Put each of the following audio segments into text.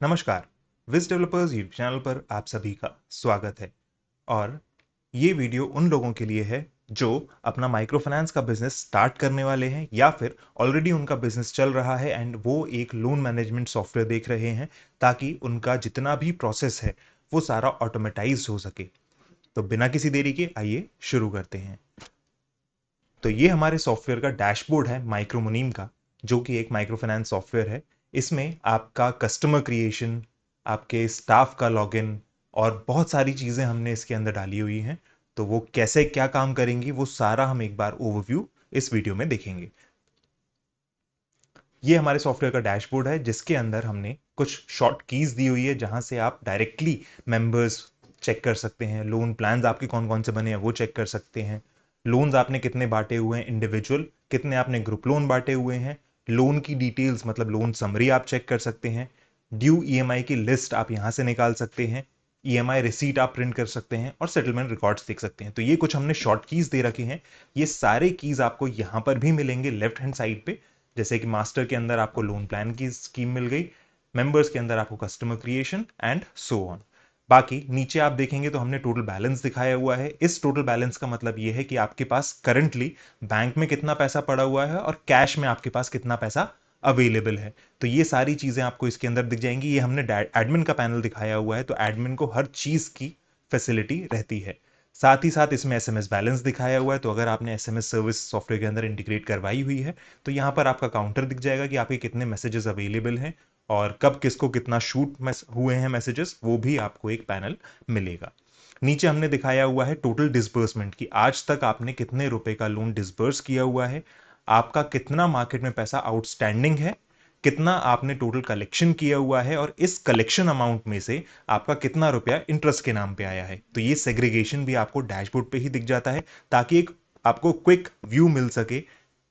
नमस्कार। Vij developers YouTube channel पर आप सभी का स्वागत है। और ये वीडियो उन लोगों के लिए है जो अपना माइक्रो फाइनेंस का बिजनेस स्टार्ट करने वाले हैं या फिर ऑलरेडी उनका बिजनेस चल रहा है एंड वो एक लोन मैनेजमेंट सॉफ्टवेयर देख रहे हैं ताकि उनका जितना भी प्रोसेस है वो सारा ऑटोमेटाइज हो सके। तो बिना किसी देरी के आइए शुरू करते हैं। तो ये हमारे सॉफ्टवेयर का डैशबोर्ड है माइक्रो मुनीम का, जो कि एक माइक्रो फाइनेंस सॉफ्टवेयर है। इसमें आपका कस्टमर क्रिएशन, आपके स्टाफ का लॉगिन और बहुत सारी चीज़ें हमने इसके अंदर डाली हुई हैं। तो वो कैसे क्या काम करेंगी वो सारा हम एक बार ओवरव्यू इस वीडियो में देखेंगे। ये हमारे सॉफ्टवेयर का डैशबोर्ड है जिसके अंदर हमने कुछ शॉर्ट कीज दी हुई है जहां से आप डायरेक्टली मेंबर्स चेक कर सकते हैं, लोन प्लान्स आपके कौन कौन से बने हैं वो चेक कर सकते हैं, लोन्स आपने कितने बांटे हुए हैं इंडिविजुअल, कितने आपने ग्रुप लोन बांटे हुए हैं, लोन की डिटेल्स मतलब लोन समरी आप चेक कर सकते हैं, ड्यू ईएमआई की लिस्ट आप यहां से निकाल सकते हैं, ईएमआई रिसीट आप प्रिंट कर सकते हैं और सेटलमेंट रिकॉर्ड्स देख सकते हैं। तो ये कुछ हमने शॉर्ट कीज दे रखे हैं। ये सारे कीज आपको यहां पर भी मिलेंगे लेफ्ट हैंड साइड पे। जैसे कि मास्टर के अंदर आपको लोन प्लान की स्कीम मिल गई, मेंबर्स के अंदर आपको customer creation and so on. बाकी नीचे आप देखेंगे तो हमने टोटल बैलेंस दिखाया हुआ है। इस टोटल बैलेंस का मतलब यह है कि आपके पास करंटली बैंक में कितना पैसा पड़ा हुआ है और कैश में आपके पास कितना पैसा अवेलेबल है। तो ये सारी चीजें आपको इसके अंदर दिख जाएंगी। ये हमने एडमिन का पैनल दिखाया हुआ है, तो एडमिन को हर चीज की फैसिलिटी रहती है। साथ ही साथ इसमें एसएमएस बैलेंस दिखाया हुआ है, तो अगर आपने एसएमएस सर्विस सॉफ्टवेयर के अंदर इंटीग्रेट करवाई हुई है तो यहाँ पर आपका काउंटर दिख जाएगा कि आपके कितने मैसेजेस अवेलेबल हैं और कब किसको कितना शूट हुए हैं मैसेजेस, वो भी आपको एक पैनल मिलेगा। नीचे हमने दिखाया हुआ है टोटल डिसबर्समेंट की आज तक आपने कितने रुपए का लोन डिसबर्स किया हुआ है, आपका कितना मार्केट में पैसा आउटस्टैंडिंग है, कितना आपने टोटल कलेक्शन किया हुआ है और इस कलेक्शन अमाउंट में से आपका कितना रुपया इंटरेस्ट के नाम पे आया है। तो ये सेग्रीगेशन भी आपको डैशबोर्ड पे ही दिख जाता है ताकि एक आपको क्विक व्यू मिल सके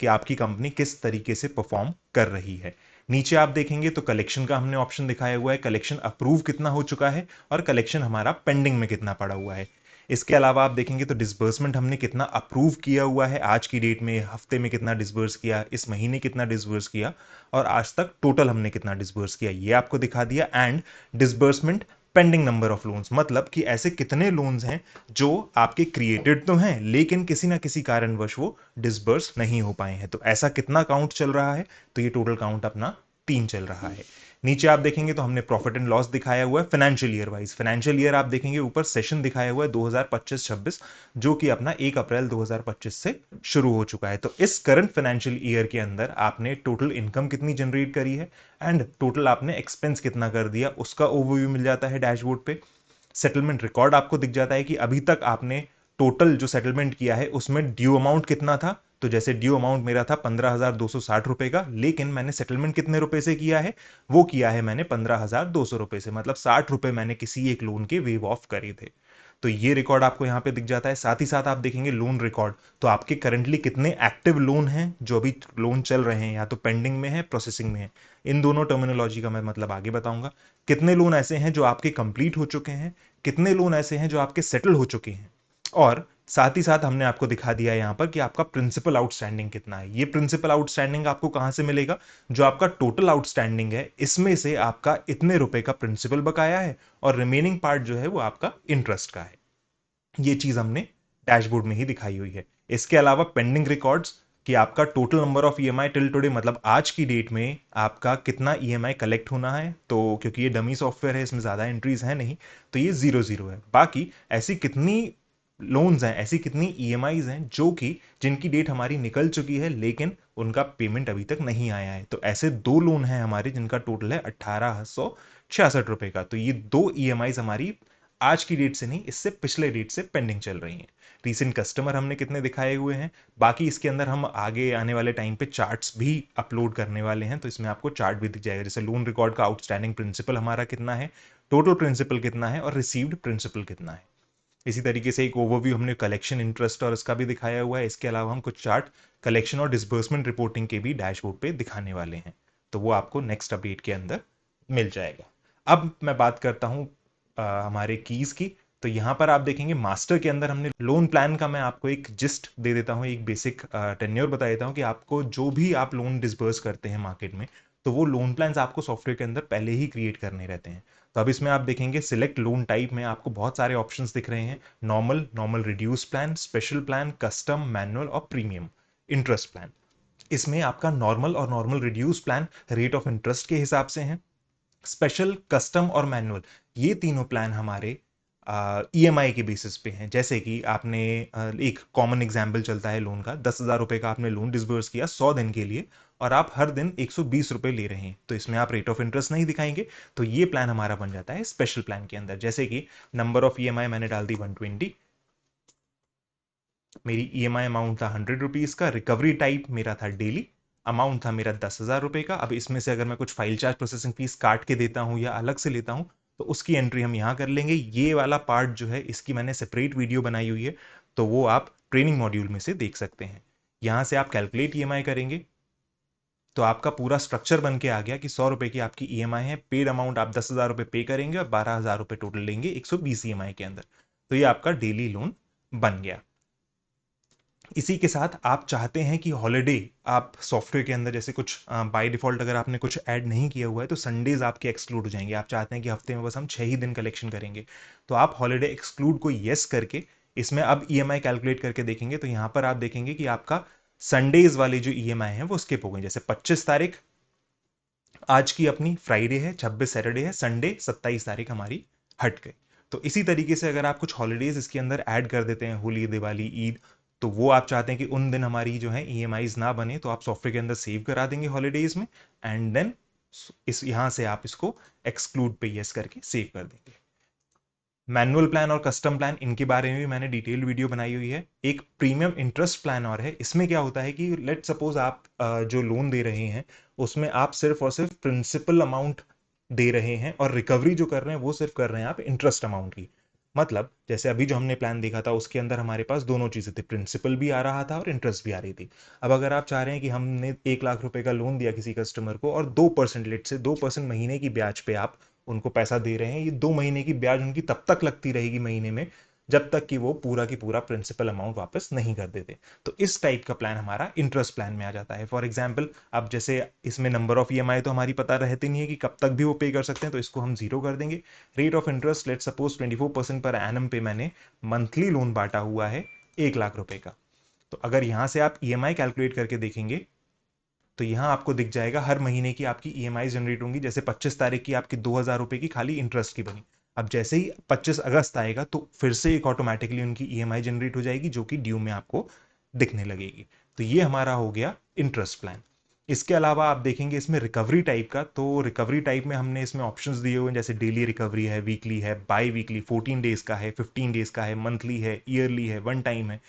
कि आपकी कंपनी किस तरीके से परफॉर्म कर रही है। नीचे आप देखेंगे तो कलेक्शन का हमने ऑप्शन दिखाया हुआ है, कलेक्शन अप्रूव कितना हो चुका है और कलेक्शन हमारा पेंडिंग में कितना पड़ा हुआ है। इसके अलावा आप देखेंगे तो डिसबर्समेंट हमने कितना अप्रूव किया हुआ है, आज की डेट में हफ्ते में कितना डिसबर्स किया, इस महीने कितना डिसबर्स किया और आज तक टोटल हमने कितना डिसबर्स किया ये आपको दिखा दिया। And disbursement pending number of loans, मतलब कि ऐसे कितने लोन्स हैं जो आपके क्रिएटेड तो हैं लेकिन किसी ना किसी कारणवश वो डिसबर्स नहीं हो पाए हैं। तो ऐसा कितना काउंट चल रहा है, तो ये टोटल काउंट अपना 3 चल रहा है। नीचे आप देखेंगे तो हमने प्रॉफिट एंड लॉस दिखाया हुआ है financial year wise. Financial year आप देखेंगे ऊपर सेशन दिखाया हुआ है 2025-26, जो कि अपना 1 अप्रैल 2025 से शुरू हो चुका है। तो इस करंट फाइनेंशियल ईयर के अंदर आपने टोटल इनकम कितनी जनरेट करी है एंड टोटल आपने एक्सपेंस कितना कर दिया उसका ओवरव्यू मिल जाता है डैशबोर्ड पे। सेटलमेंट रिकॉर्ड आपको दिख जाता है कि अभी तक आपने टोटल जो सेटलमेंट किया है उसमें ड्यू अमाउंट कितना था। तो जैसे ड्यू अमाउंट मेरा था 15,260 रुपए का, लेकिन मैंने सेटलमेंट कितने रुपए से किया है, वो किया है मैंने 15,200 रुपए से, मतलब 60 रुपए मैंने किसी एक लोन के वेव ऑफ करे थे। तो ये रिकॉर्ड आपको यहाँ पे दिख जाता है। साथ ही साथ आप देखेंगे लोन रिकॉर्ड, तो आपके करंटली कितने एक्टिव लोन हैं जो अभी लोन चल रहे हैं, या तो पेंडिंग में है प्रोसेसिंग में है। इन दोनों टर्मिनोलॉजी का मैं मतलब आगे बताऊंगा। कितने लोन ऐसे हैं जो आपके कंप्लीट हो चुके हैं, कितने लोन ऐसे हैं जो आपके सेटल हो चुके हैं, और साथ ही साथ हमने आपको दिखा दिया है यहां पर कि आपका प्रिंसिपल आउटस्टैंडिंग कितना है। ये प्रिंसिपल आउटस्टैंडिंग आपको कहां से मिलेगा, जो आपका टोटल आउटस्टैंडिंग है इसमें से आपका इतने रुपए का प्रिंसिपल बकाया है और रिमेनिंग पार्ट जो है वो आपका इंटरेस्ट का है। ये चीज हमने डैशबोर्ड में ही दिखाई हुई है। इसके अलावा पेंडिंग रिकॉर्ड्स, कि आपका total number of EMI till today, मतलब आज की डेट में आपका कितना ईएमआई कलेक्ट होना है। तो क्योंकि ये डमी सॉफ्टवेयर है इसमें ज्यादा एंट्रीज है नहीं, तो ये 0 0 है। बाकी ऐसी कितनी लोन्स हैं, ऐसी कितनी ईएमआईज हैं जो कि जिनकी डेट हमारी निकल चुकी है लेकिन उनका पेमेंट अभी तक नहीं आया है। तो ऐसे 2 लोन हैं हमारे जिनका टोटल है 1866 रुपए का। तो ये 2 ईएमआईज हमारी आज की डेट से नहीं, इससे पिछले डेट से पेंडिंग चल रही हैं। रीसेंट कस्टमर हमने कितने दिखाए हुए हैं। बाकी इसके अंदर हम आगे आने वाले टाइम पे चार्ट्स भी अपलोड करने वाले हैं, तो इसमें आपको चार्ट भी दिख जाएगा, जैसे लोन रिकॉर्ड का आउटस्टैंडिंग प्रिंसिपल हमारा कितना है, टोटल प्रिंसिपल कितना है और रिसीव्ड प्रिंसिपल कितना है। इसी तरीके से एक ओवरव्यू हमने कलेक्शन इंटरेस्ट और इसका भी दिखाया हुआ है। इसके अलावा हम कुछ चार्ट कलेक्शन और डिसबर्समेंट रिपोर्टिंग के भी डैशबोर्ड पे दिखाने वाले हैं, तो वो आपको नेक्स्ट अपडेट के अंदर मिल जाएगा। अब मैं बात करता हूँ हमारे कीज की। तो यहाँ पर आप देखेंगे मास्टर के अंदर हमने लोन प्लान का, मैं आपको एक जिस्ट दे देता हूँ, एक बेसिक टेन्योर बता देता हूँ कि आपको जो भी आप लोन डिसबर्स करते हैं मार्केट में, तो वो लोन प्लान्स आपको सॉफ्टवेयर के अंदर पहले ही क्रिएट करने रहते हैं। तो अब इसमें आप देखेंगे सिलेक्ट लोन टाइप में आपको बहुत सारे ऑप्शंस दिख रहे हैं, normal, normal reduce plan, special plan, custom, manual और प्रीमियम इंटरेस्ट प्लान। इसमें आपका नॉर्मल और normal reduce plan rate of interest के हिसाब से है। स्पेशल, कस्टम और मैनुअल, ये तीनों प्लान हमारे ईएमआई के बेसिस पे हैं। जैसे कि आपने एक कॉमन एग्जाम्पल चलता है लोन का, 10,000 रुपए का आपने लोन डिसबर्स किया 100 दिन के लिए और आप हर दिन 120 रुपए ले रहे हैं, तो इसमें आप रेट ऑफ इंटरेस्ट नहीं दिखाएंगे। तो ये प्लान हमारा बन जाता है स्पेशल प्लान के अंदर। जैसे कि नंबर ऑफ ईएमआई मैंने डाल दी 120, मेरी ईएमआई अमाउंट था 100 रुपीज का, रिकवरी टाइप मेरा था डेली, अमाउंट था मेरा 10,000 रुपए का। अब इसमें से अगर मैं कुछ फाइल चार्ज प्रोसेसिंग फीस काट के देता हूं या अलग से लेता हूं तो उसकी एंट्री हम यहां कर लेंगे। ये वाला पार्ट जो है इसकी मैंने सेपरेट वीडियो बनाई हुई है, तो वो आप ट्रेनिंग मॉड्यूल में से देख सकते हैं। यहां से आप कैलकुलेट ईएमआई करेंगे तो आपका पूरा स्ट्रक्चर बन के आ गया कि 100 रुपए की आपकी ईएमआई है, पेड अमाउंट आप 10,000 रुपए पे करेंगे और 12,000 रुपए टोटल लेंगे 120 ईएमआई के अंदर। तो ये आपका डेली लोन बन गया। इसी के साथ आप चाहते हैं कि हॉलिडे आप सॉफ्टवेयर के अंदर जैसे कुछ बाय डिफॉल्ट अगर आपने कुछ ऐड नहीं किया हुआ है तो संडेज आपके एक्सक्लूड हो जाएंगे। आप चाहते हैं कि हफ्ते में बस हम 6 ही दिन कलेक्शन करेंगे, तो आप हॉलिडे एक्सक्लूड को यस करके इसमें अब ईएमआई कैलकुलेट करके देखेंगे तो यहां पर आप देखेंगे कि आपका संडेज वाली जो ईएमआई है वो स्किप हो गई। जैसे 25 तारीख आज की अपनी फ्राइडे है, 26 सैटरडे है, संडे 27 तारीख हमारी हट गई। तो इसी तरीके से अगर आप कुछ हॉलीडेज इसके अंदर ऐड कर देते हैं, होली, दिवाली, ईद, तो वो आप चाहते हैं कि उन दिन हमारी जो है ईएमआईज ना बने, तो आप सॉफ्टवेयर के अंदर सेव करा देंगे हॉलीडेज में एंड देन इस यहां से आप इसको एक्सक्लूड पे यस करके सेव कर देंगे। मैनुअल प्लान और कस्टम प्लान, इनके बारे में भी मैंने डिटेल वीडियो बनाई हुई है। एक प्रीमियम इंटरेस्ट प्लान और है, इसमें क्या होता है कि लेट सपोज आप जो लोन दे रहे हैं उसमें आप सिर्फ और सिर्फ प्रिंसिपल अमाउंट दे रहे हैं और रिकवरी जो कर रहे हैं वो सिर्फ कर रहे हैं आप इंटरेस्ट अमाउंट की। मतलब जैसे अभी जो हमने प्लान देखा था उसके अंदर हमारे पास दोनों चीजें थी, प्रिंसिपल भी आ रहा था और इंटरेस्ट भी आ रही थी। अब अगर आप चाह रहे हैं कि हमने 1 लाख रुपए का लोन दिया किसी कस्टमर को और 2% लेट से 2% महीने की ब्याज पे आप उनको पैसा दे रहे हैं, ये 2 महीने की ब्याज उनकी तब तक लगती रहेगी महीने में जब तक कि वो पूरा की पूरा प्रिंसिपल अमाउंट वापस नहीं कर देते। तो इस टाइप का प्लान हमारा इंटरेस्ट प्लान में आ जाता है। फॉर एग्जाम्पल अब जैसे इसमें नंबर ऑफ ईएमआई तो हमारी पता रहती नहीं है कि कब तक भी वो पे कर सकते हैं, तो इसको हम जीरो कर देंगे। Rate of interest let suppose 24% per annum पे मैंने मंथली लोन बांटा हुआ है 1 लाख रुपए का। तो अगर यहां से आप ईएमआई कैलकुलेट करके देखेंगे तो यहां आपको दिख जाएगा हर महीने की आपकी ईएमआई जनरेट होंगी। जैसे 25 तारीख की आपकी 2,000 रुपए की खाली इंटरेस्ट की बनी, अब जैसे ही 25 अगस्त आएगा तो फिर से एक ऑटोमेटिकली उनकी ईएमआई जनरेट हो जाएगी जो कि ड्यू में आपको दिखने लगेगी। तो ये हमारा हो गया इंटरेस्ट प्लान। इसके अलावा आप देखेंगे इसमें रिकवरी टाइप का, तो रिकवरी टाइप में हमने इसमें ऑप्शंस दिए हुए हैं, जैसे डेली रिकवरी है, वीकली है, बाई वीकली, 14 डेज का है, 15 डेज का है, मंथली है, ईयरली है, वन टाइम है।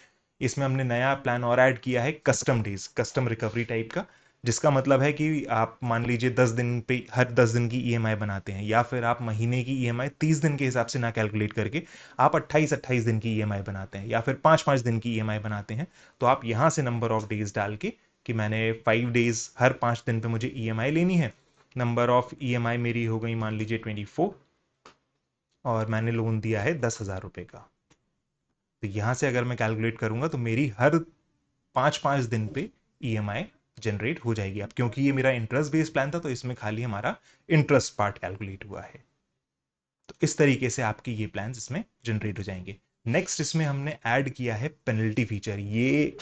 इसमें हमने नया प्लान और ऐड किया है custom days, custom recovery type का, जिसका मतलब है कि आप मान लीजिए 10 दिन पे हर 10 दिन की ईएमआई बनाते हैं, या फिर आप महीने की ईएमआई 30 दिन के हिसाब से ना कैलकुलेट करके आप 28-28 दिन की ईएमआई बनाते हैं, या फिर 5-5 दिन की ईएमआई बनाते हैं। तो आप यहां से नंबर ऑफ डेज डाल के कि मैंने 5 डेज हर 5 दिन पे मुझे ईएमआई लेनी है, नंबर ऑफ ईएमआई मेरी हो गई मान लीजिए 24 और मैंने लोन दिया है 10,000 रुपए का। तो यहां से अगर मैं कैलकुलेट करूंगा तो मेरी हर 5-5 दिन पे ईएमआई जनरेट हो जाएगी। अब क्योंकि ये मेरा इंटरेस्ट बेस्ड प्लान था तो इसमें खाली हमारा इंटरेस्ट पार्ट कैलकुलेट हुआ है। तो इस तरीके से आपके ये प्लान इसमें जनरेट हो जाएंगे। नेक्स्ट इसमें हमने ऐड किया है पेनल्टी फीचर। ये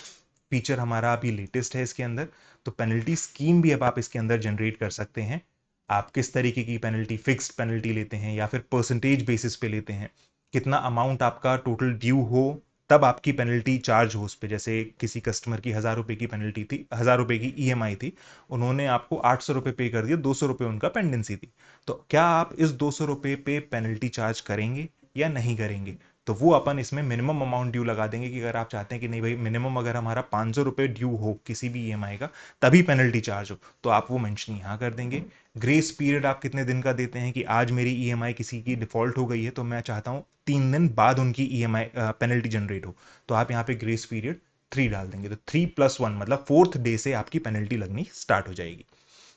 फीचर हमारा अभी लेटेस्ट है इसके अंदर। तो पेनल्टी स्कीम भी अब आप इसके अंदर जनरेट कर सकते हैं। आप किस तरीके की पेनल्टी, फिक्स्ड पेनल्टी लेते हैं या फिर परसेंटेज बेसिस पे लेते हैं, कितना अमाउंट आपका टोटल ड्यू हो तब आपकी पेनल्टी चार्ज हो उस पर। जैसे किसी कस्टमर की 1,000 रुपए की पेनल्टी थी, 1,000 रुपए की ईएमआई थी, उन्होंने आपको 800 रुपए पे कर दिया, 200 रुपए उनका पेंडेंसी थी। तो क्या आप इस 200 रुपए पे पेनल्टी चार्ज करेंगे या नहीं करेंगे? तो वो अपन इसमें मिनिमम अमाउंट ड्यू लगा देंगे कि अगर आप चाहते हैं कि नहीं भाई मिनिमम अगर हमारा 500 रुपए ड्यू हो किसी भी ईएमआई का तभी पेनल्टी चार्ज हो, तो आप वो मेंशन यहाँ कर देंगे। ग्रेस पीरियड आप कितने दिन का देते हैं कि आज मेरी ईएमआई किसी की डिफॉल्ट हो गई है तो मैं चाहता हूँ 3 दिन बाद उनकी ईएमआई पेनल्टी जनरेट हो, तो आप यहाँ पे ग्रेस पीरियड 3 डाल देंगे। तो 3+1 मतलब 4th डे से आपकी पेनल्टी लगनी स्टार्ट हो जाएगी।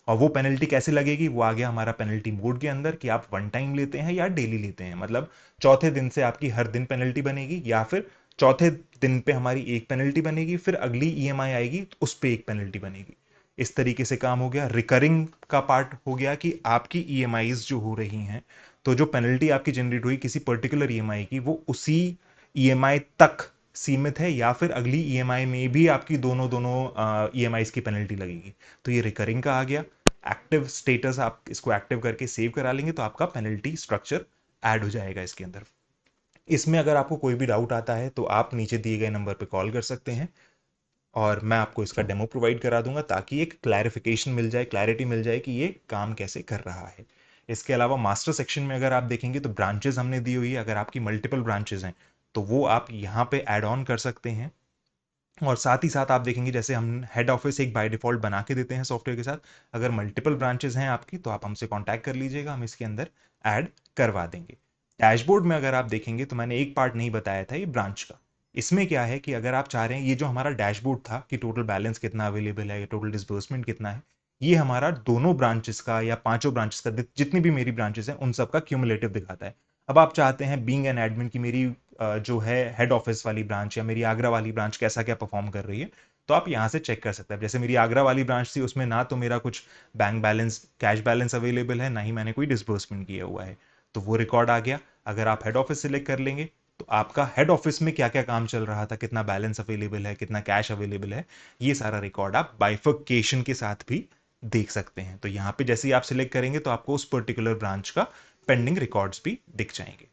और वो पेनल्टी कैसे लगेगी, वो आ गया हमारा पेनल्टी मोड के अंदर कि आप वन टाइम लेते हैं या डेली लेते हैं। मतलब चौथे दिन से आपकी हर दिन पेनल्टी बनेगी, या फिर चौथे दिन पे हमारी एक पेनल्टी बनेगी, फिर अगली ईएमआई आएगी तो उस पर एक पेनल्टी बनेगी। इस तरीके से काम हो गया। रिकरिंग का पार्ट हो गया कि आपकी ईएमआईज जो हो रही हैं, तो जो पेनल्टी आपकी जनरेट हुई किसी पर्टिकुलर ईएमआई की, वो उसी ईएमआई तक सीमित है या फिर अगली ईएमआई में भी आपकी दोनों दोनों ईएमआईज की पेनल्टी लगेगी। तो ये रिकरिंग का आ गया। एक्टिव स्टेटस, आप इसको एक्टिव करके सेव करा लेंगे तो आपका पेनल्टी स्ट्रक्चर ऐड हो जाएगा इसके अंदर। इसमें अगर आपको कोई भी डाउट आता है तो आप नीचे दिए गए नंबर पर कॉल कर सकते हैं और मैं आपको इसका डेमो प्रोवाइड करा दूंगा ताकि एक क्लैरिफिकेशन मिल जाए, क्लैरिटी मिल जाए कि ये काम कैसे कर रहा है। इसके अलावा मास्टर सेक्शन में अगर आप देखेंगे तो ब्रांचेस हमने दी हुई है। अगर आपकी मल्टीपल ब्रांचेस हैं तो वो आप यहाँ पे ऐड ऑन कर सकते हैं। और साथ ही साथ आप देखेंगे जैसे हम हेड ऑफिस एक बाय डिफॉल्ट बना के देते हैं सॉफ्टवेयर के साथ, अगर मल्टीपल ब्रांचेस हैं आपकी तो आप हमसे कांटेक्ट कर लीजिएगा, हम इसके अंदर ऐड करवा देंगे। डैशबोर्ड में अगर आप देखेंगे तो मैंने एक पार्ट नहीं बताया था, ये ब्रांच का। इसमें क्या है कि अगर आप चाह रहे हैं, ये जो हमारा डैशबोर्ड था कि टोटल बैलेंस कितना अवेलेबल है या टोटल डिसबर्समेंट कितना है, ये हमारा दोनों ब्रांचेस का या पांचों ब्रांचेस का, जितनी भी मेरी ब्रांचेस हैं उन सबका क्यूमुलेटिव दिखाता है। अब आप चाहते हैं बीइंग एन एडमिन की मेरी जो है हेड ऑफिस वाली ब्रांच या मेरी आगरा वाली ब्रांच कैसा क्या परफॉर्म कर रही है, तो आप यहाँ से चेक कर सकते हैं। जैसे मेरी आगरा वाली ब्रांच थी, उसमें ना तो मेरा कुछ bank balance, cash balance available है, ना ही मैंने कोई डिसबर्समेंट किया हुआ है, तो वो रिकॉर्ड आ गया। अगर आप हेड ऑफिस सिलेक्ट कर लेंगे तो आपका हेड ऑफिस में क्या क्या काम चल रहा था, कितना बैलेंस अवेलेबल है, कितना कैश अवेलेबल है, ये सारा रिकॉर्ड आप बाइफर्केशन के साथ भी देख सकते हैं। तो यहाँ पे जैसे ही आप सिलेक्ट करेंगे तो आपको उस पर्टिकुलर ब्रांच का पेंडिंग रिकॉर्ड्स भी दिख जाएंगे।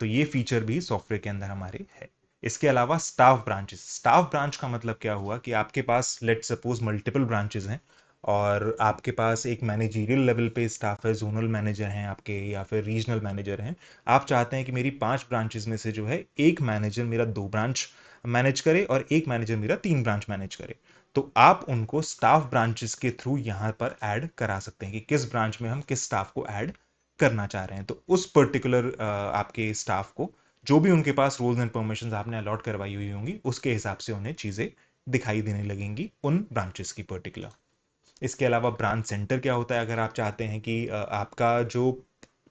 तो ये फीचर भी सॉफ्टवेयर के अंदर हमारे है। इसके अलावा स्टाफ ब्रांचेस, स्टाफ ब्रांच का मतलब क्या हुआ कि आपके पास लेट सपोज मल्टीपल ब्रांचेस हैं और आपके पास एक मैनेजरियल लेवल पे स्टाफ है, जोनल मैनेजर हैं आपके या फिर रीजनल मैनेजर हैं। आप चाहते हैं कि मेरी 5 ब्रांचेस में से जो है एक मैनेजर मेरा 2 ब्रांच मैनेज करे और एक मैनेजर मेरा 3 ब्रांच मैनेज करे, तो आप उनको स्टाफ ब्रांचेस के थ्रू यहाँ पर ऐड करा सकते हैं कि किस ब्रांच में हम किस स्टाफ को ऐड करना चाह रहे हैं। तो उस पर्टिकुलर आपके स्टाफ को जो भी उनके पास रूल्स एंड परमिशंस आपने अलॉट करवाई हुई होंगी उसके हिसाब से उन्हें चीज़ें दिखाई देने लगेंगी उन ब्रांचेस की पर्टिकुलर। इसके अलावा ब्रांच सेंटर क्या होता है, अगर आप चाहते हैं कि आपका जो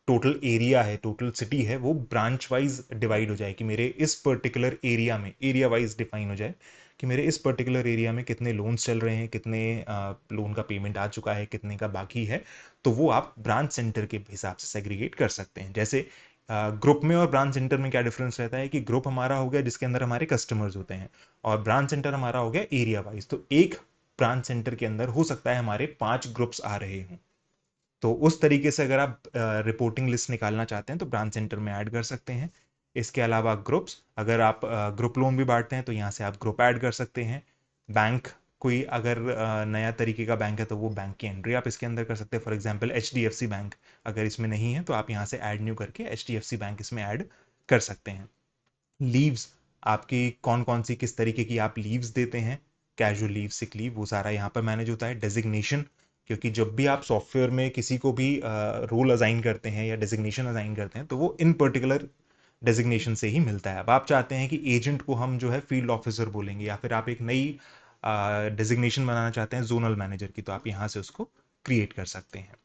टोटल एरिया है, टोटल सिटी है, वो ब्रांच वाइज डिवाइड हो जाए कि मेरे इस पर्टिकुलर एरिया में एरिया वाइज डिफाइन हो जाए कि मेरे इस पर्टिकुलर एरिया में कितने लोन्स चल रहे हैं, कितने लोन का पेमेंट आ चुका है, कितने का बाकी है, तो वो आप ब्रांच सेंटर के हिसाब से सेग्रीगेट कर सकते हैं। जैसे ग्रुप में और ब्रांच सेंटर में क्या डिफरेंस रहता है कि ग्रुप हमारा हो गया जिसके अंदर हमारे कस्टमर्स होते हैं और ब्रांच सेंटर हमारा हो गया एरिया वाइज। तो एक ब्रांच सेंटर के अंदर हो सकता है हमारे 5 ग्रुप्स आ रहे हों, तो उस तरीके से अगर आप रिपोर्टिंग लिस्ट निकालना चाहते हैं तो ब्रांच सेंटर में ऐड कर सकते हैं। इसके अलावा ग्रुप्स, अगर आप ग्रुप लोन भी बांटते हैं तो यहाँ से आप ग्रुप ऐड कर सकते हैं। बैंक, कोई अगर नया तरीके का बैंक है तो वो बैंक की एंट्री आप इसके अंदर कर सकते हैं। फॉर एग्जांपल HDFC बैंक अगर इसमें नहीं है तो आप यहाँ से ऐड न्यू करके HDFC बैंक इसमें ऐड कर सकते हैं। लीव्स, आपकी कौन कौन सी किस तरीके की आप लीव्स देते हैं, कैजुअल लीव, सिक लीव, वो सारा यहाँ पर मैनेज होता है। डेजिग्नेशन, क्योंकि जब भी आप सॉफ्टवेयर में किसी को भी रोल असाइन करते हैं या डेजिग्नेशन असाइन करते हैं तो वो इन पर्टिकुलर डेजिग्नेशन से ही मिलता है। अब आप चाहते हैं कि एजेंट को हम जो है फील्ड ऑफिसर बोलेंगे या फिर आप एक नई डेजिग्नेशन बनाना चाहते हैं जोनल मैनेजर की, तो आप यहाँ से उसको क्रिएट कर सकते हैं।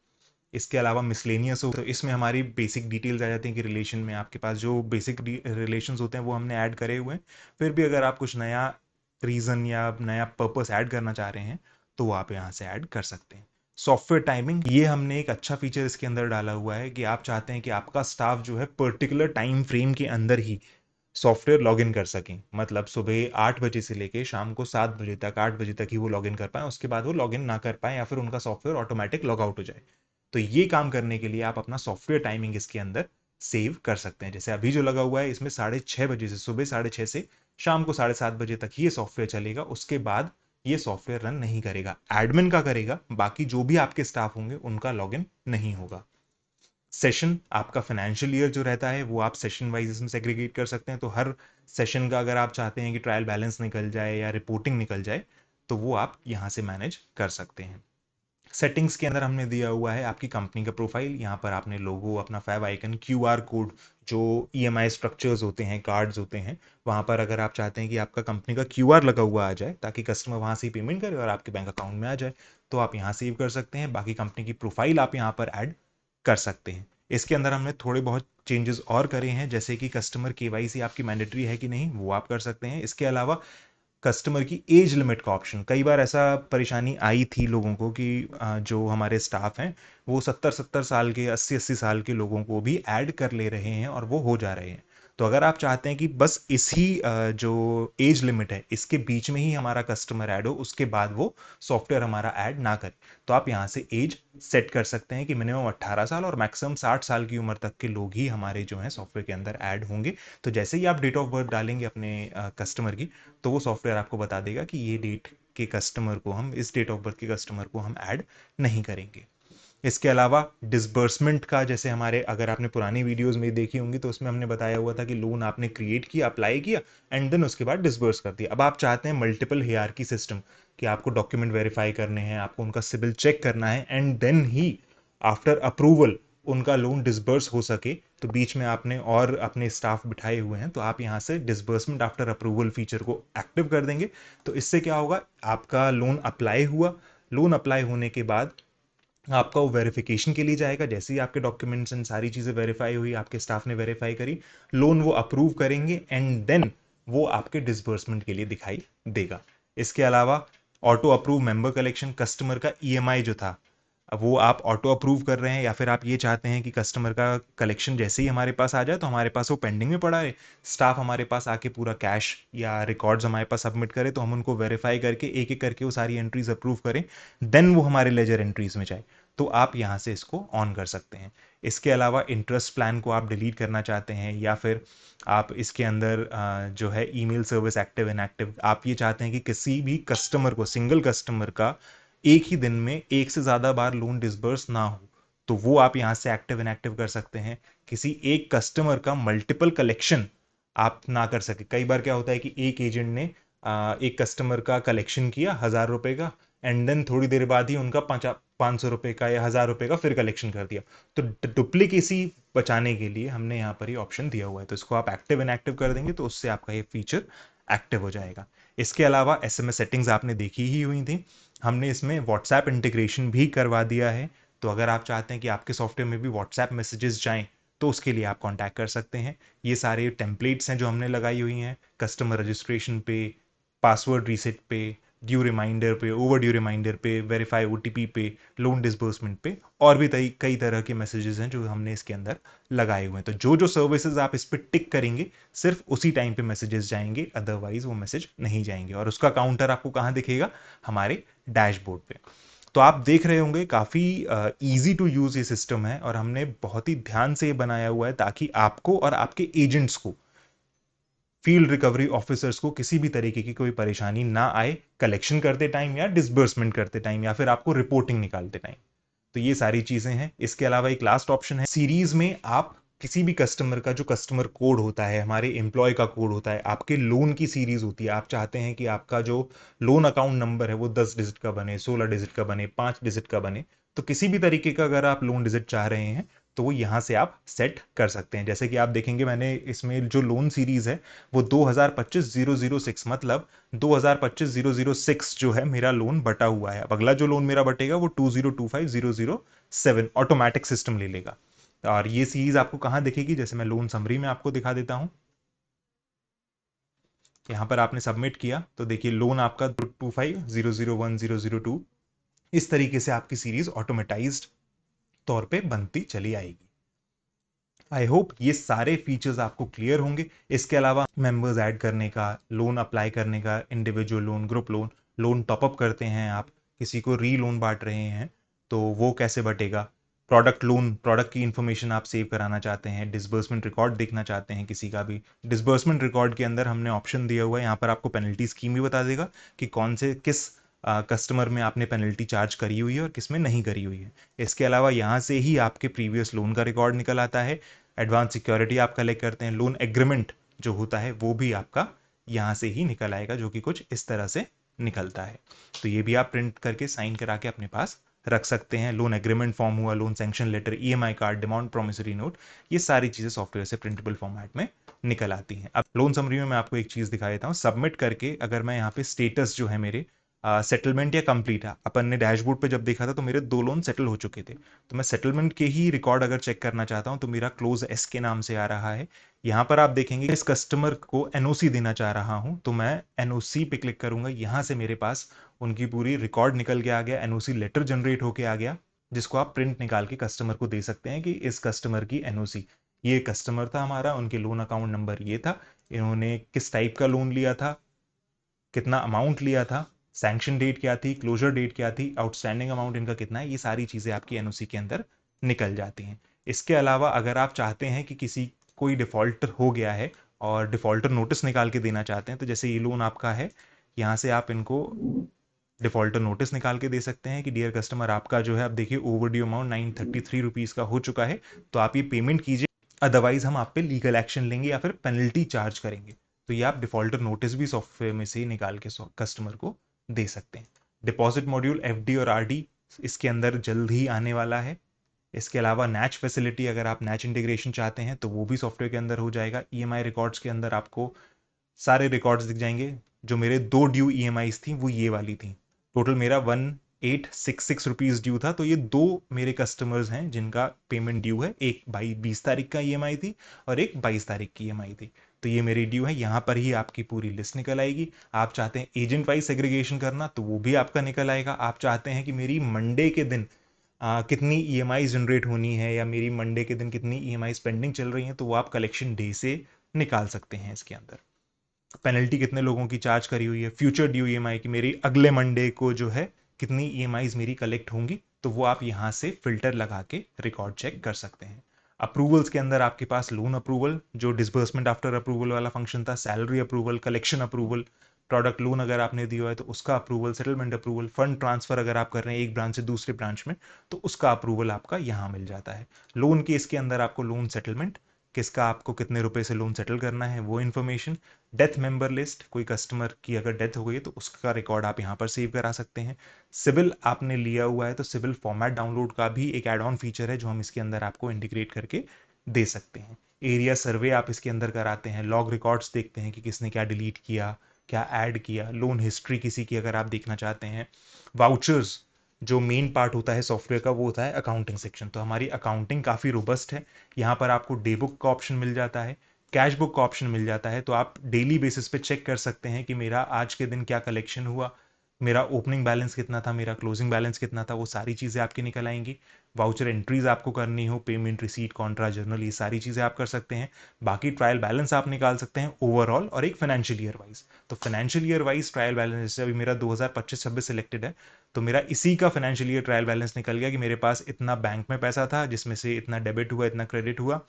इसके अलावा मिसलेनियस हो तो इसमें हमारी बेसिक डिटेल्स आ जाती हैं कि रिलेशन में आपके पास जो बेसिक रिलेशंस होते हैं वो हमने ऐड करे हुए हैं। फिर भी अगर आप कुछ नया रीज़न या नया पर्पस ऐड करना चाह रहे हैं तो वो आप यहाँ से ऐड कर सकते हैं। सॉफ्टवेयर टाइमिंग, ये हमने एक अच्छा फीचर इसके अंदर डाला हुआ है कि आप चाहते हैं कि आपका स्टाफ जो है पर्टिकुलर टाइम फ्रेम के अंदर ही सॉफ्टवेयर लॉगिन कर सकें, मतलब सुबह 8 बजे से लेके शाम को 7 बजे तक, 8 बजे तक ही वो लॉगिन कर पाए, उसके बाद वो लॉगिन ना कर पाए या फिर उनका सॉफ्टवेयर ऑटोमेटिक लॉग आउट हो जाए। तो ये काम करने के लिए आप अपना सॉफ्टवेयर टाइमिंग इसके अंदर सेव कर सकते हैं। जैसे अभी जो लगा हुआ है इसमें 6:30 बजे से, सुबह 6:30 से शाम को 7:30 बजे तक ही ये सॉफ्टवेयर चलेगा, उसके बाद ये सॉफ्टवेयर रन नहीं करेगा। एडमिन का करेगा, बाकी जो भी आपके स्टाफ होंगे उनका लॉगिन नहीं होगा। सेशन, आपका फाइनेंशियल ईयर जो रहता है वो आप सेशन वाइज इसमें सेग्रीगेट कर सकते हैं, तो हर सेशन का अगर आप चाहते हैं कि ट्रायल बैलेंस निकल जाए या रिपोर्टिंग निकल जाए तो वो आप यहाँ से मैनेज कर सकते हैं। सेटिंग्स के अंदर हमने दिया हुआ है आपकी कंपनी का प्रोफाइल, यहाँ पर आपने लोगो, अपना फैब आइकन, क्यूआर कोड, जो ईएमआई स्ट्रक्चर्स होते हैं, कार्ड्स होते हैं, वहाँ पर अगर आप चाहते हैं कि आपका कंपनी का क्यूआर लगा हुआ आ जाए ताकि कस्टमर वहाँ से ही पेमेंट करे और आपके बैंक अकाउंट में आ जाए, तो आप यहाँ सेव कर सकते हैं। बाकी कंपनी की प्रोफाइल आप यहाँ पर ऐड कर सकते हैं। इसके अंदर हमने थोड़े बहुत चेंजेस और करे हैं, जैसे कि कस्टमर केवाईसी आपकी मैंडेटरी है कि नहीं वो आप कर सकते हैं। इसके अलावा कस्टमर की एज लिमिट का ऑप्शन। कई बार ऐसा परेशानी आई थी लोगों को कि जो हमारे स्टाफ हैं वो 70-70 साल के, 80-80 साल के लोगों को भी ऐड कर ले रहे हैं और वो हो जा रहे हैं। तो अगर आप चाहते हैं कि बस इसी जो एज लिमिट है इसके बीच में ही हमारा कस्टमर ऐड हो, उसके बाद वो सॉफ्टवेयर हमारा ऐड ना करे, तो आप यहाँ से एज सेट कर सकते हैं कि मिनिमम 18 साल और मैक्सिमम 60 साल की उम्र तक के लोग ही हमारे जो हैं सॉफ्टवेयर के अंदर ऐड होंगे। तो जैसे ही आप डेट ऑफ बर्थ डालेंगे अपने कस्टमर की, तो वो सॉफ्टवेयर आपको बता देगा कि ये डेट के कस्टमर को हम, इस डेट ऑफ बर्थ के कस्टमर को हम ऐड नहीं करेंगे। इसके अलावा डिसबर्समेंट का, जैसे हमारे, अगर आपने पुरानी वीडियोस में देखी होंगी तो उसमें हमने बताया हुआ था कि लोन आपने क्रिएट किया, अप्लाई किया एंड देन उसके बाद डिसबर्स कर दिया। अब आप चाहते हैं मल्टीपल हियरार्की सिस्टम, कि आपको डॉक्यूमेंट वेरीफाई करने हैं, आपको उनका सिविल चेक करना है एंड देन ही आफ्टर अप्रूवल उनका लोन डिसबर्स हो सके। तो बीच में आपने और अपने स्टाफ बिठाए हुए हैं, तो आप यहाँ से डिसबर्समेंट आफ्टर अप्रूवल फीचर को एक्टिव कर देंगे। तो इससे क्या होगा, आपका लोन अप्लाई हुआ, लोन अप्लाई होने के बाद आपका वो वेरिफिकेशन के लिए जाएगा। जैसे ही आपके डॉक्यूमेंट्स एंड सारी चीज़ें वेरीफाई हुई, आपके स्टाफ ने वेरीफाई करी, लोन वो अप्रूव करेंगे एंड देन वो आपके डिसबर्समेंट के लिए दिखाई देगा। इसके अलावा auto approve member collection, customer का ईएमआई जो था, अब वो आप ऑटो अप्रूव कर रहे हैं, या फिर आप ये चाहते हैं कि कस्टमर का कलेक्शन जैसे ही हमारे पास आ जाए तो हमारे पास वो पेंडिंग में पड़ा है, स्टाफ हमारे पास आके पूरा कैश या रिकॉर्ड्स हमारे पास सबमिट करे तो हम उनको वेरीफाई करके एक एक करके वो सारी एंट्रीज अप्रूव करें, देन वो हमारे लेजर एंट्रीज में जाए, तो आप यहाँ से इसको ऑन कर सकते हैं। इसके अलावा इंटरेस्ट प्लान को आप डिलीट करना चाहते हैं, या फिर आप इसके अंदर जो है ईमेल सर्विस एक्टिव इनएक्टिव, आप ये चाहते हैं कि किसी भी कस्टमर को, सिंगल कस्टमर का एक ही दिन में एक से ज़्यादा बार लोन डिसबर्स ना हो, तो वो आप यहाँ से एक्टिव इनएक्टिव कर सकते हैं। किसी एक कस्टमर का मल्टीपल कलेक्शन आप ना कर सके। कई बार क्या होता है कि एक एजेंट ने एक कस्टमर का कलेक्शन किया 1000 रुपए का एंड देन थोड़ी देर बाद ही उनका 500 रुपए का या 1000 रुपए का फिर कलेक्शन कर दिया। तो डुप्लीकेसी बचाने के लिए हमने यहाँ पर ही ऑप्शन दिया हुआ है, तो इसको आप एक्टिव इनएक्टिव कर देंगे तो उससे आपका ये फीचर एक्टिव हो जाएगा। इसके अलावा एसएमएस सेटिंग्स आपने देखी ही हुई थी, हमने इसमें व्हाट्सएप इंटीग्रेशन भी करवा दिया है। तो अगर आप चाहते हैं कि आपके सॉफ्टवेयर में भी व्हाट्सएप मैसेजेस जाएं, तो उसके लिए आप कांटेक्ट कर सकते हैं। ये सारे टेम्पलेट्स हैं जो हमने लगाई हुई हैं, कस्टमर रजिस्ट्रेशन पे, पासवर्ड रीसेट पे, ड्यू रिमाइंडर पे, ओवर ड्यू रिमाइंडर पे, वेरीफाई ओटीपी पे, लोन डिसबर्समेंट पे, और भी कई तरह के मैसेजेस हैं जो हमने इसके अंदर लगाए हुए हैं। तो जो जो सर्विसेज आप इस पर टिक करेंगे सिर्फ उसी टाइम पे मैसेजेस जाएंगे, अदरवाइज वो मैसेज नहीं जाएंगे। और उसका काउंटर आपको कहाँ दिखेगा, हमारे डैशबोर्ड पे। तो आप देख रहे होंगे काफ़ी इजी टू यूज़ ये सिस्टम है, और हमने बहुत ही ध्यान से ये बनाया हुआ है ताकि आपको और आपके एजेंट्स को, फील्ड रिकवरी ऑफिसर्स को किसी भी तरीके की कोई परेशानी ना आए कलेक्शन करते टाइम या डिसबर्समेंट करते टाइम या फिर आपको रिपोर्टिंग निकालते टाइम। तो ये सारी चीजें हैं। इसके अलावा एक लास्ट ऑप्शन है, सीरीज में आप किसी भी कस्टमर का जो कस्टमर कोड होता है, हमारे एम्प्लॉय का कोड होता है, आपके लोन की सीरीज होती है, आप चाहते हैं कि आपका जो लोन अकाउंट नंबर है वो 10 डिजिट का बने, 16 डिजिट का बने, 5 डिजिट का बने, तो किसी भी तरीके का अगर आप लोन डिजिट चाह रहे हैं तो वो यहाँ से आप सेट कर सकते हैं। जैसे कि आप देखेंगे मैंने इसमें जो लोन सीरीज है वो 2025-006, मतलब 2025-006 जो है मेरा लोन बटा हुआ है। अब अगला जो लोन मेरा बटेगा वो 2025-007 ऑटोमेटिक सिस्टम ले लेगा। और ये सीरीज आपको कहाँ दिखेगी, जैसे मैं लोन समरी में आपको दिखा देता हूं। यहां पर आपने सबमिट किया तो देखिए लोन आपका 25-001-002, इस तरीके से आपकी सीरीज ऑटोमेटाइज्ड तौर पे बनती चली आएगी। आई होप ये सारे फीचर्स आपको क्लियर होंगे। इसके अलावा मेंबर्स ऐड करने का, लोन अप्लाई करने का, individual loan, group loan, loan top up करते हैं आप, किसी को री लोन बांट रहे हैं तो वो कैसे बटेगा, प्रोडक्ट लोन, प्रोडक्ट की इंफॉर्मेशन आप सेव कराना चाहते हैं, डिसबर्समेंट रिकॉर्ड देखना चाहते हैं किसी का भी, डिसबर्समेंट रिकॉर्ड के अंदर हमने ऑप्शन दिया हुआ है, यहाँ पर आपको पेनल्टी स्कीम भी बता देगा कि कौन से किस कस्टमर में आपने पेनल्टी चार्ज करी हुई है और किस में नहीं करी हुई है। इसके अलावा यहाँ से ही आपके प्रीवियस लोन का रिकॉर्ड निकल आता है, एडवांस सिक्योरिटी आप कलेक्ट करते हैं, लोन एग्रीमेंट जो होता है वो भी आपका यहाँ से ही निकल आएगा, जो कि कुछ इस तरह से निकलता है। तो ये भी आप प्रिंट करके साइन करा के अपने पास रख सकते हैं। लोन एग्रीमेंट फॉर्म हुआ, loan sanction letter, EMI card, demand promissory note, ये सारी चीज़ें सॉफ्टवेयर से प्रिंटेबल फॉर्मेट में निकल आती हैं। अब लोन समरी में मैं आपको एक चीज़ दिखा देता हूँ, सबमिट करके अगर मैं यहाँ पे स्टेटस जो है मेरे सेटलमेंट या कंप्लीट है। अपन ने डैशबोर्ड पे जब देखा था तो मेरे 2 लोन सेटल हो चुके थे, तो मैं सेटलमेंट के ही रिकॉर्ड अगर चेक करना चाहता हूं तो मेरा क्लोज एस के नाम से आ रहा है। यहाँ पर आप देखेंगे इस कस्टमर को एनओसी देना चाह रहा हूं, तो मैं एनओसी पे क्लिक करूंगा। यहां से मेरे पास उनकी पूरी रिकॉर्ड निकल के आ गया, एनओसी लेटर जनरेट होके आ गया, जिसको आप प्रिंट निकाल के कस्टमर को दे सकते हैं कि इस कस्टमर की एनओसी, ये कस्टमर था हमारा, उनके लोन अकाउंट नंबर ये था, इन्होंने किस टाइप का लोन लिया था, कितना अमाउंट लिया था, सैंक्शन डेट क्या थी, क्लोजर डेट क्या थी, आउटस्टैंडिंग अमाउंट इनका कितना है, ये सारी चीजें आपकी एनओसी के अंदर निकल जाती हैं। इसके अलावा अगर आप चाहते हैं कि किसी कोई डिफॉल्टर हो गया है और डिफॉल्टर नोटिस निकाल के देना चाहते हैं, तो जैसे ये लोन आपका है, यहाँ से आप इनको डिफॉल्टर नोटिस निकाल के दे सकते हैं कि डियर कस्टमर आपका जो है, अब देखिए ओवरड्यू अमाउंट 933 रुपीज का हो चुका है, तो आप ये पेमेंट कीजिए, अदरवाइज हम आप पे लीगल एक्शन लेंगे या फिर पेनल्टी चार्ज करेंगे। तो ये आप डिफॉल्टर नोटिस भी सॉफ्टवेयर में से ही निकाल के कस्टमर को दे सकते हैं। डिपॉजिट मॉड्यूल एफडी और आरडी इसके अंदर जल्द ही आने वाला है। इसके अलावा नैच फैसिलिटी, अगर आप नैच इंटीग्रेशन चाहते हैं तो वो भी सॉफ्टवेयर के अंदर हो जाएगा। ईएमआई रिकॉर्ड्स के अंदर आपको सारे रिकॉर्ड्स दिख जाएंगे। जो मेरे 2 ड्यू ईएमआईज थी वो ये वाली थी, टोटल मेरा 1866 रुपीज ड्यू था, तो ये 2 मेरे कस्टमर्स हैं जिनका पेमेंट ड्यू है, एक बाई 20 तारीख का ईएमआई थी और एक 22 तारीख की ईएमआई थी, तो ये मेरी ड्यू है। यहाँ पर ही आपकी पूरी लिस्ट निकल आएगी। आप चाहते हैं एजेंट वाइज सेग्रीगेशन करना तो वो भी आपका निकल आएगा। आप चाहते हैं कि मेरी मंडे के दिन कितनी ईएमआई जनरेट होनी है या मेरी मंडे के दिन कितनी ईएमआई पेंडिंग चल रही है, तो वो आप कलेक्शन डे से निकाल सकते हैं। इसके अंदर पेनल्टी कितने लोगों की चार्ज करी हुई है, फ्यूचर ड्यू ईएमआई की मेरी अगले मंडे को जो है कितनी ईएमआईज मेरी कलेक्ट होंगी, तो वो आप यहां से फिल्टर लगा के रिकॉर्ड चेक कर सकते हैं। अप्रूवल्स के अंदर आपके पास लोन अप्रूवल, जो डिसबर्समेंट आफ्टर अप्रूवल वाला फंक्शन था, salary approval, collection approval, product loan अगर आपने दिया है तो उसका approval, settlement approval, fund transfer अगर आप कर रहे हैं एक ब्रांच से दूसरे ब्रांच में तो उसका अप्रूवल आपका यहां मिल जाता है। लोन के इसके अंदर आपको लोन सेटलमेंट, किसका आपको कितने रुपए से लोन सेटल करना है वो इन्फॉर्मेशन, डेथ मेंबर लिस्ट, कोई कस्टमर की अगर डेथ हो गई है तो उसका रिकॉर्ड आप यहाँ पर सेव करा सकते हैं। सिविल आपने लिया हुआ है तो सिविल फॉर्मेट डाउनलोड का भी एक एड ऑन फीचर है जो हम इसके अंदर आपको इंटीग्रेट करके दे सकते हैं। एरिया सर्वे आप इसके अंदर कराते हैं, लॉग रिकॉर्ड्स देखते हैं कि किसने क्या डिलीट किया, क्या ऐड किया, लोन हिस्ट्री किसी की अगर आप देखना चाहते हैं। वाउचर्स, जो मेन पार्ट होता है सॉफ्टवेयर का वो होता है अकाउंटिंग सेक्शन, तो हमारी अकाउंटिंग काफ़ी रोबस्ट है। यहाँ पर आपको डे बुक का ऑप्शन मिल जाता है, कैश बुक का ऑप्शन मिल जाता है, तो आप डेली बेसिस पे चेक कर सकते हैं कि मेरा आज के दिन क्या कलेक्शन हुआ, मेरा ओपनिंग बैलेंस कितना था, मेरा क्लोजिंग बैलेंस कितना था, वो सारी चीज़ें आपकी निकल आएंगी। वाउचर एंट्रीज आपको करनी हो, पेमेंट रिसीट कॉन्ट्रा जर्नल, ये सारी चीज़ें आप कर सकते हैं। बाकी ट्रायल बैलेंस आप निकाल सकते हैं ओवरऑल और एक फाइनेंशियल ईयर वाइज। तो financial year wise trial balance, जैसे अभी मेरा 2025-26 सिलेक्टेड है, तो मेरा इसी का फाइनेंशियल ईयर ट्रायल बैलेंस निकल गया कि मेरे पास इतना बैंक में पैसा था जिसमें से इतना डेबिट हुआ, इतना क्रेडिट हुआ,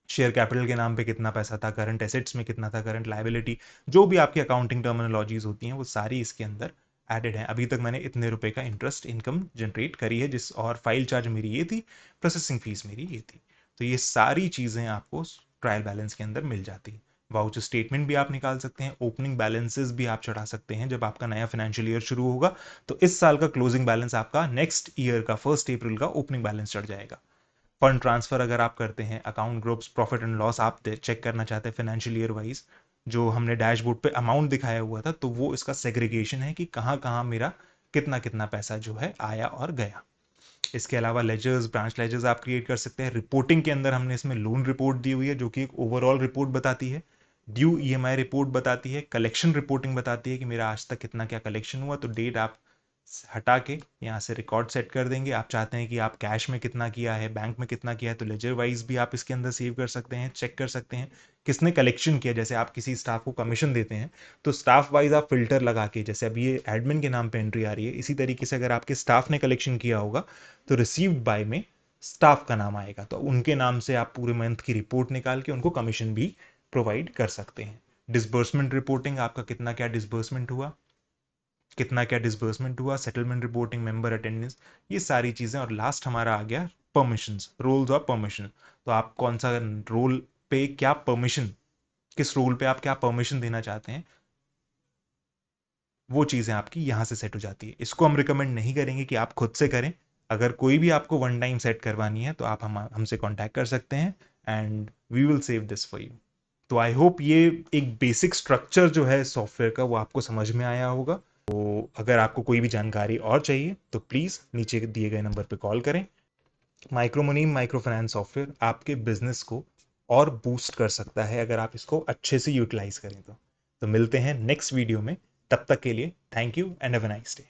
शेयर कैपिटल के नाम पे कितना पैसा था, करंट एसेट्स में कितना था, करंट लाइबिलिटी, जो भी आपकी अकाउंटिंग टर्मिनोलॉजीज होती हैं वो सारी इसके अंदर एडेड है। अभी तक मैंने इतने रुपए का इंटरेस्ट इनकम जनरेट करी है, जिस और फाइल चार्ज मेरी ये थी, प्रोसेसिंग फीस मेरी ये थी, तो ये सारी चीजें आपको ट्रायल बैलेंस के अंदर मिल जाती है। वाउचर स्टेटमेंट भी आप निकाल सकते हैं, ओपनिंग बैलेंसेस भी आप चढ़ा सकते हैं। जब आपका नया फाइनेंशियल ईयर शुरू होगा तो इस साल का क्लोजिंग बैलेंस आपका नेक्स्ट ईयर का 1 अप्रैल का ओपनिंग बैलेंस चढ़ जाएगा। फंड ट्रांसफर अगर आप करते हैं, account groups, profit and loss आप चेक करना चाहते हैं फाइनेंशियल ईयर वाइज, जो हमने डैशबोर्ड पे अमाउंट दिखाया हुआ था, तो वो इसका सेग्रीगेशन है कि कहाँ कहाँ मेरा कितना कितना पैसा जो है आया और गया। इसके अलावा लेजर्स, ब्रांच लेजर्स आप क्रिएट कर सकते हैं। रिपोर्टिंग के अंदर हमने इसमें लोन रिपोर्ट दी हुई है जो कि एक ओवरऑल रिपोर्ट बताती है, ड्यू ईएमआई रिपोर्ट बताती है, कलेक्शन रिपोर्टिंग बताती है कि मेरा आज तक कितना क्या कलेक्शन हुआ, तो डेट आप हटा के यहाँ से रिकॉर्ड सेट कर देंगे। आप चाहते हैं कि आप कैश में कितना किया है, बैंक में कितना किया है, तो लेजर वाइज भी आप इसके अंदर सेव कर सकते हैं, चेक कर सकते हैं किसने कलेक्शन किया। जैसे आप किसी स्टाफ को कमीशन देते हैं तो स्टाफ वाइज आप फिल्टर लगा के, जैसे अभी ये एडमिन के नाम पे एंट्री आ रही है, इसी तरीके से अगर आपके स्टाफ ने कलेक्शन किया होगा तो रिसीव्ड बाय में स्टाफ का नाम आएगा, तो उनके नाम से आप पूरे मंथ की रिपोर्ट निकाल के उनको कमीशन भी प्रोवाइड कर सकते हैं। डिसबर्समेंट रिपोर्टिंग, आपका कितना क्या डिसबर्समेंट हुआ, कितना क्या डिसबर्समेंट हुआ, सेटलमेंट रिपोर्टिंग, मेंबर अटेंडेंस, ये सारी चीजें। और लास्ट हमारा आ गया परमिशंस, रोल्स और परमिशन, तो आप कौन सा रोल पे क्या परमिशन, किस रोल पे आप क्या परमिशन देना चाहते हैं, वो चीजें आपकी यहां से सेट हो जाती है। इसको हम रिकमेंड नहीं करेंगे कि आप खुद से करें। अगर कोई भी आपको वन टाइम सेट करवानी है तो आप हमसे कांटेक्ट कर सकते हैं and we will save this for you. तो आई होप ये एक बेसिक स्ट्रक्चर जो है सॉफ्टवेयर का वो आपको समझ में आया होगा। तो अगर आपको कोई भी जानकारी और चाहिए तो प्लीज़ नीचे दिए गए नंबर पर कॉल करें। माइक्रोमुनीम माइक्रो फाइनेंस सॉफ्टवेयर आपके बिजनेस को और बूस्ट कर सकता है अगर आप इसको अच्छे से यूटिलाइज करें तो मिलते हैं नेक्स्ट वीडियो में। तब तक के लिए thank you and have a nice day.